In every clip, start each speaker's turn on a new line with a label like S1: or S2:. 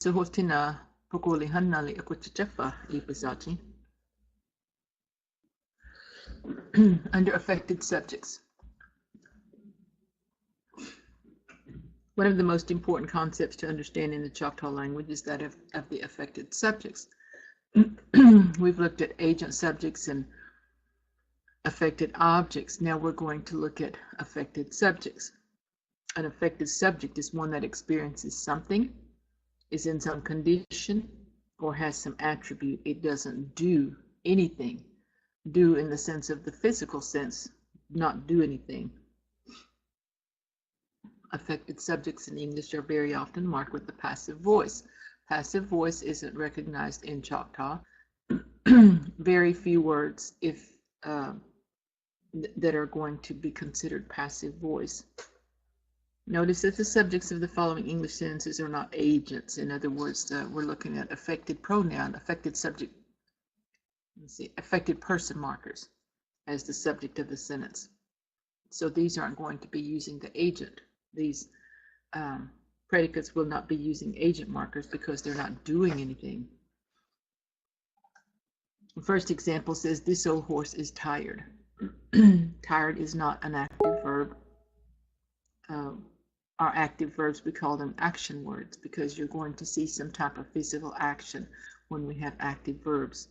S1: Hotina Pokoli Hanali Akuchafa Lipazachi. Under affected subjects. One of the most important concepts to understand in the Choctaw language is that of the affected subjects. We've looked at agent subjects and affected objects. Now we're going to look at affected subjects. An affected subject is one that experiences something, is in some condition, or has some attribute. It doesn't do anything. Do in the sense of the physical sense, not do anything. Affected subjects in English are very often marked with the passive voice. Passive voice isn't recognized in Choctaw. Very few words that are going to be considered passive voice. Notice that the subjects of the following English sentences are not agents. In other words, we're looking at affected pronoun, affected subject, affected person markers as the subject of the sentence. So these aren't going to be using the agent. These predicates will not be using agent markers because they're not doing anything. The first example says, this old horse is tired. Tired is not an active verb. Our active verbs, we call them action words because you're going to see some type of physical action when we have active verbs.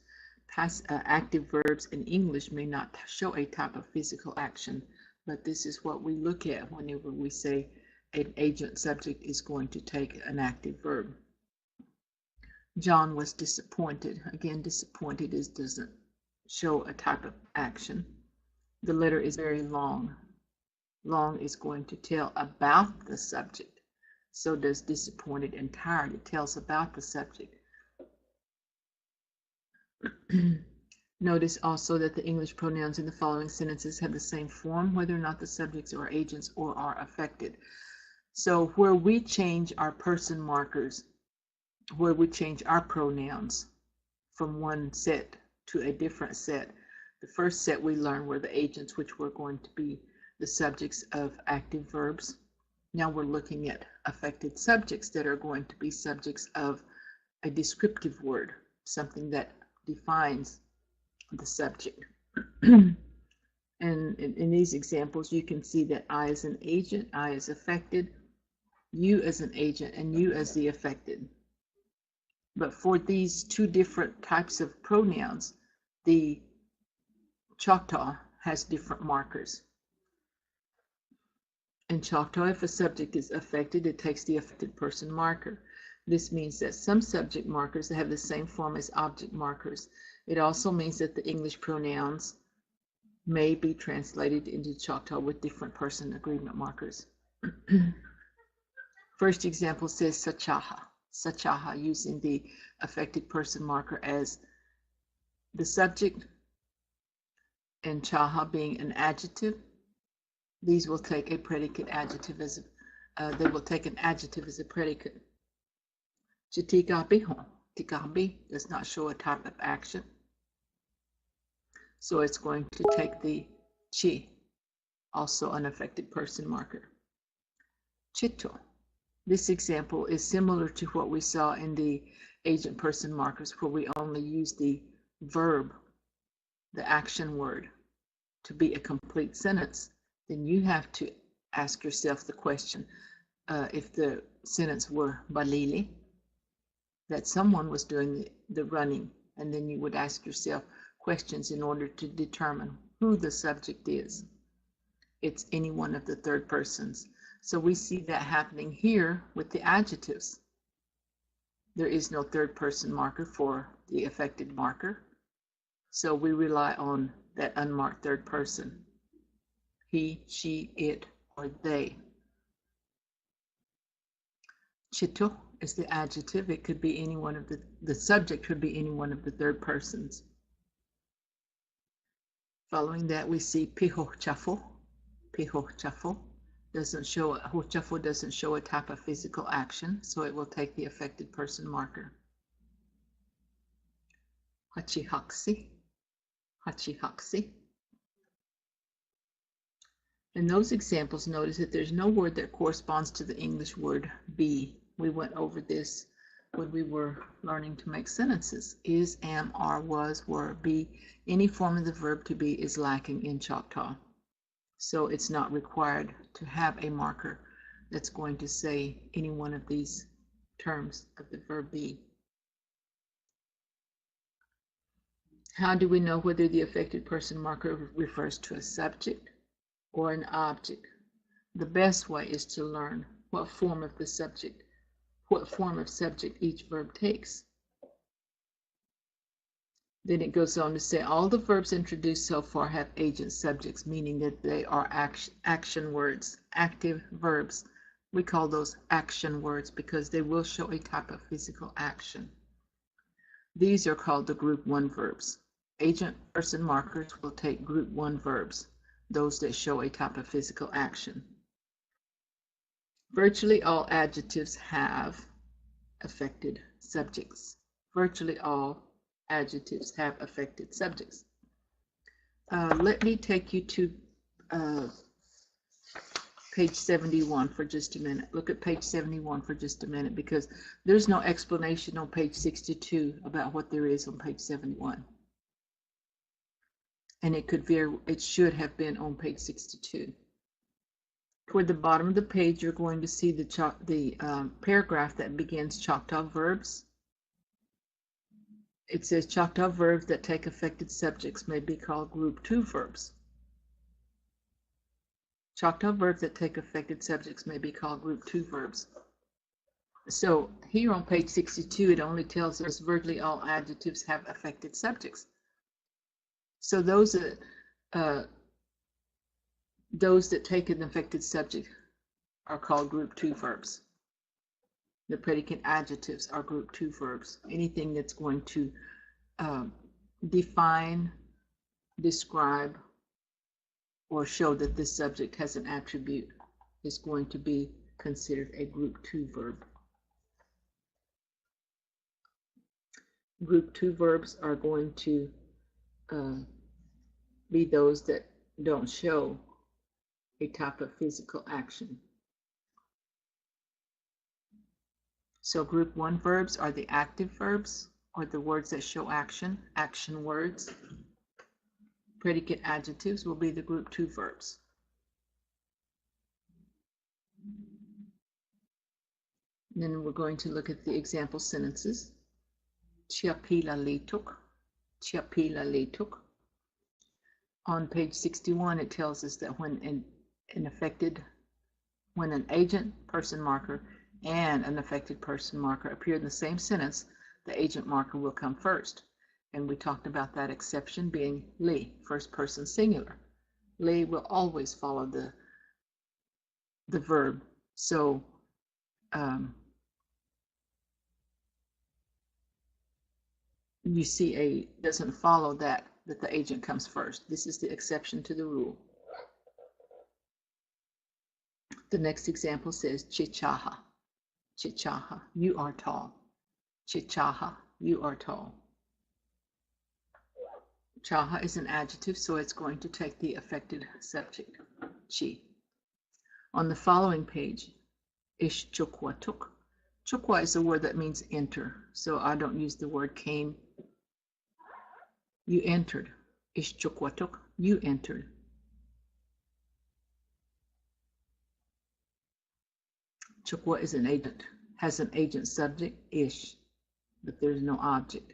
S1: Active verbs in English may not show a type of physical action, but this is what we look at whenever we say an agent subject is going to take an active verb. John was disappointed. Again, disappointed doesn't show a type of action. The letter is very long. Long is going to tell about the subject. So does disappointed and tired. It tells about the subject. Notice also that the English pronouns in the following sentences have the same form, whether or not the subjects are agents or are affected. So where we change our person markers, where we change our pronouns from one set to a different set, the first set we learned were the agents, which were going to be the subjects of active verbs. Now we're looking at affected subjects that are going to be subjects of a descriptive word, something that defines the subject. And in these examples, you can see that I as an agent, I as affected, you as an agent, and you as the affected. But for these two different types of pronouns, the Choctaw has different markers. In Choctaw, if a subject is affected, it takes the affected person marker. This means that some subject markers have the same form as object markers. It also means that the English pronouns may be translated into Choctaw with different person agreement markers. First example says Sachaha. Sachaha, using the affected person marker as the subject, and Chaha being an adjective. These will take a predicate adjective as they will take an adjective as a predicate. Tikabi does not show a type of action, so it's going to take the chi, also an affected person marker. Chito. This example is similar to what we saw in the agent person markers, where we only use the verb, the action word, to be a complete sentence. Then you have to ask yourself the question, if the sentence were balili, that someone was doing the running, and then you would ask yourself questions in order to determine who the subject is. It's any one of the third persons. So we see that happening here with the adjectives. There is no third person marker for the affected marker, so we rely on that unmarked third person. He, she, it, or they. Chito is the adjective. It could be any one of the subject could be any one of the third persons. Following that, we see pihochafo. Pihochafo doesn't show a type of physical action, so it will take the affected person marker. Hachihaksi. Hachihaksi. In those examples, notice that there's no word that corresponds to the English word be. We went over this when we were learning to make sentences. Is, am, are, was, were, be. Any form of the verb to be is lacking in Choctaw. So it's not required to have a marker that's going to say any one of these terms of the verb be. How do we know whether the affected person marker refers to a subject or an object? The best way is to learn what form of subject each verb takes. Then it goes on to say all the verbs introduced so far have agent subjects, meaning that they are action words, active verbs. We call those action words because they will show a type of physical action. These are called the group 1 verbs. Agent person markers will take group 1 verbs, those that show a type of physical action. Virtually all adjectives have affected subjects. Virtually all adjectives have affected subjects. Let me take you to page 71 for just a minute. Look at page 71 for just a minute because there's no explanation on page 62 about what there is on page 71. And it should have been on page 62. Toward the bottom of the page, you're going to see the paragraph that begins Choctaw verbs. It says Choctaw verbs that take affected subjects may be called group 2 verbs. Choctaw verbs that take affected subjects may be called group 2 verbs. So here on page 62, it only tells us virtually all adjectives have affected subjects. So those that take an affected subject are called group 2 verbs. The predicate adjectives are group 2 verbs. Anything that's going to define, describe, or show that this subject has an attribute is going to be considered a group 2 verb. Group 2 verbs are going to be those that don't show a type of physical action. So group 1 verbs are the active verbs, or the words that show action, action words. Predicate adjectives will be the group 2 verbs. And then we're going to look at the example sentences. Chiapila lituk, chiapila lituk. On page 61, it tells us that when an agent person marker and an affected person marker appear in the same sentence, the agent marker will come first. And we talked about that exception being li, first person singular. Li will always follow the verb. So you see doesn't follow that the agent comes first. This is the exception to the rule. The next example says Chichaha. Chichaha, you are tall. Chichaha, you are tall. Chaha is an adjective, so it's going to take the affected subject, chi. On the following page, Ish chukwa tuk. Chukwa is a word that means enter, so I don't use the word came. You entered. Ish chukwa tuk, you entered. Chukwa is an agent, has an agent subject, ish, but there's no object.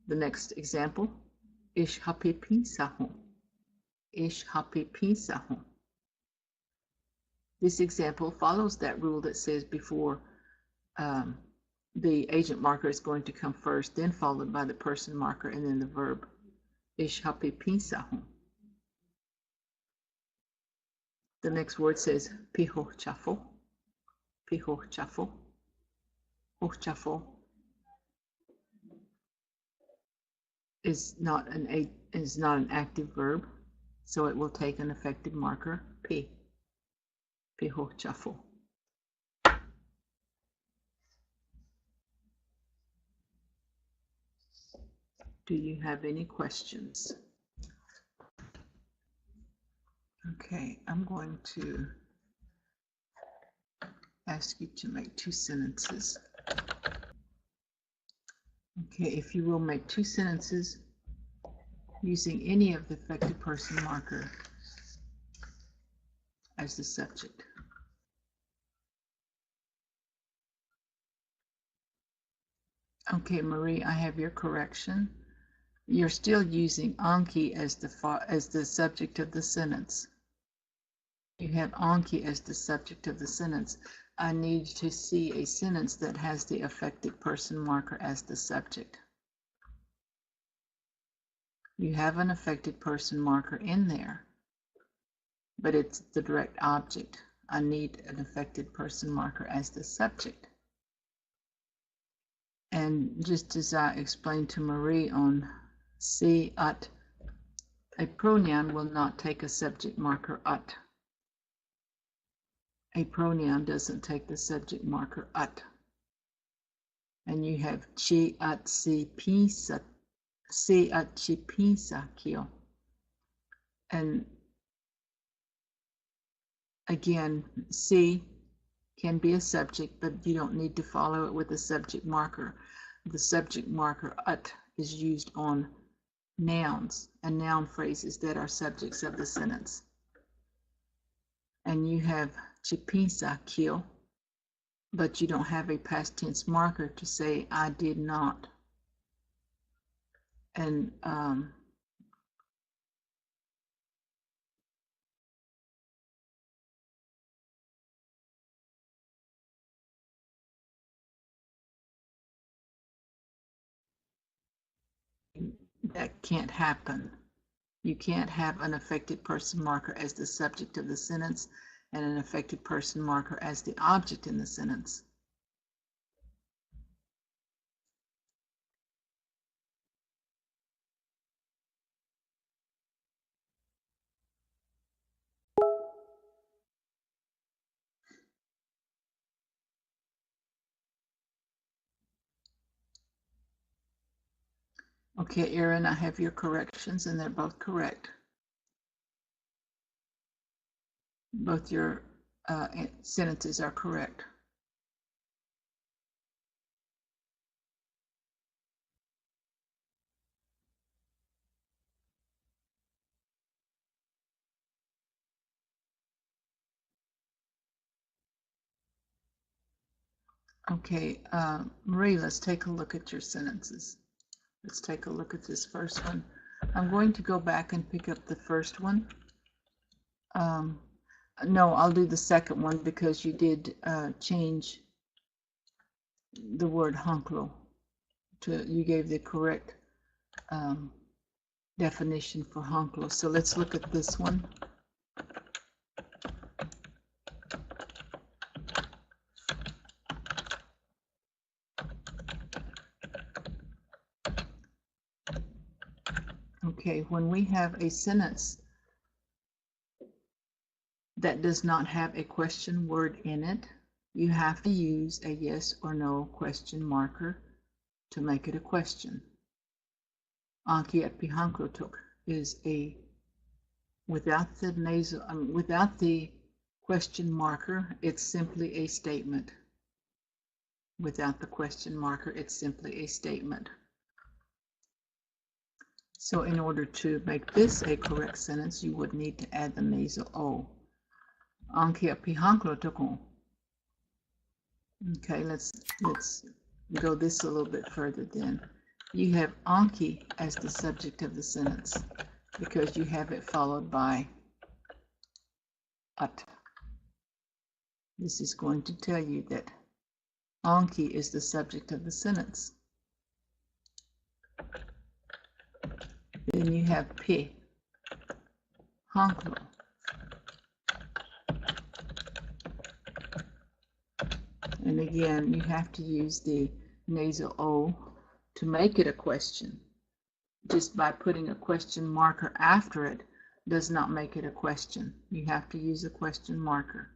S1: The next example, Ish hapipisahu. Ish hapipisahu. This example follows that rule that says before the agent marker is going to come first, then followed by the person marker, and then the verb. Ish hapipisahu. The next word says piho chafo. Piho chafo. Hochafo is not an active verb, so it will take an affected marker, P. Piho chafo. Do you have any questions? Okay, I'm going to ask you to make 2 sentences. Okay, if you will make two sentences using any of the affected person marker as the subject. Okay, Marie, I have your correction. You're still using Anki as the subject of the sentence. You have Anki as the subject of the sentence. I need to see a sentence that has the affected person marker as the subject. You have an affected person marker in there, but it's the direct object. I need an affected person marker as the subject. And just as I explained to Marie on C, ut, a pronoun will not take a subject marker ut. A pronoun doesn't take the subject marker ut. And you have chi ut si pisa, si ut chi pisa kio. And again, si can be a subject, but you don't need to follow it with a subject marker. The subject marker ut is used on nouns and noun phrases that are subjects of the sentence. And you have chipisa kio, but you don't have a past tense marker to say I did not. And that can't happen. You can't have an affected person marker as the subject of the sentence and an affected person marker as the object in the sentence. Okay, Erin, I have your corrections and they're both correct. Both your sentences are correct. Okay, Marie, let's take a look at your sentences. Let's take a look at this first one. I'm going to go back and pick up the first one. No, I'll do the second one because you did change the word hunklo to, you gave the correct definition for hunklo. So let's look at this one. Okay, when we have a sentence that does not have a question word in it, you have to use a yes or no question marker to make it a question. Anki at pihankrotok is a, without the question marker, it's simply a statement. Without the question marker, it's simply a statement. So in order to make this a correct sentence, you would need to add the nasal O. Anki at pihankrotok. Okay, let's go this a little bit further then. You have Anki as the subject of the sentence because you have it followed by ut. This is going to tell you that Anki is the subject of the sentence. Then you have P, Hanklo. And again, you have to use the nasal O to make it a question. Just by putting a question marker after it does not make it a question. You have to use a question marker.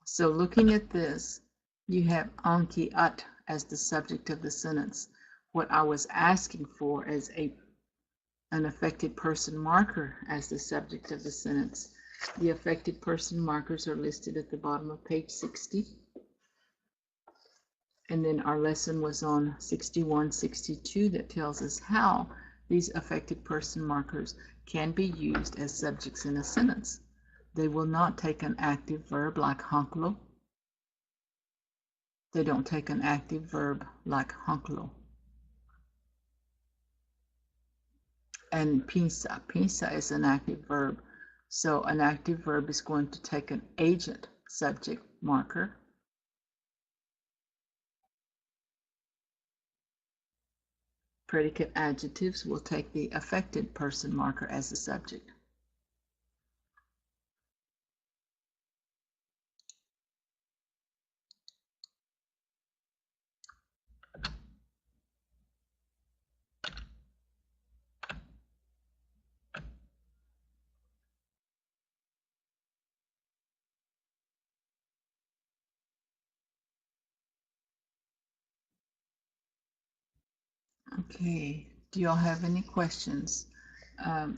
S1: So looking at this, you have Anki ut as the subject of the sentence. What I was asking for as an affected person marker as the subject of the sentence. The affected person markers are listed at the bottom of page 60. And then our lesson was on 6162 that tells us how these affected person markers can be used as subjects in a sentence. They will not take an active verb like hunklo. They don't take an active verb like hunklo. And pisa. Pisa is an active verb. So an active verb is going to take an agent subject marker. Predicate adjectives will take the affected person marker as the subject. Okay, do y'all have any questions?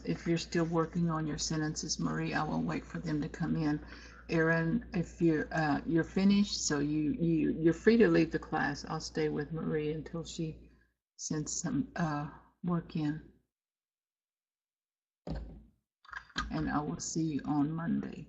S1: If you're still working on your sentences, Marie, I will wait for them to come in. Erin, if you're finished, so you're free to leave the class. I'll stay with Marie until she sends some work in. And I will see you on Monday.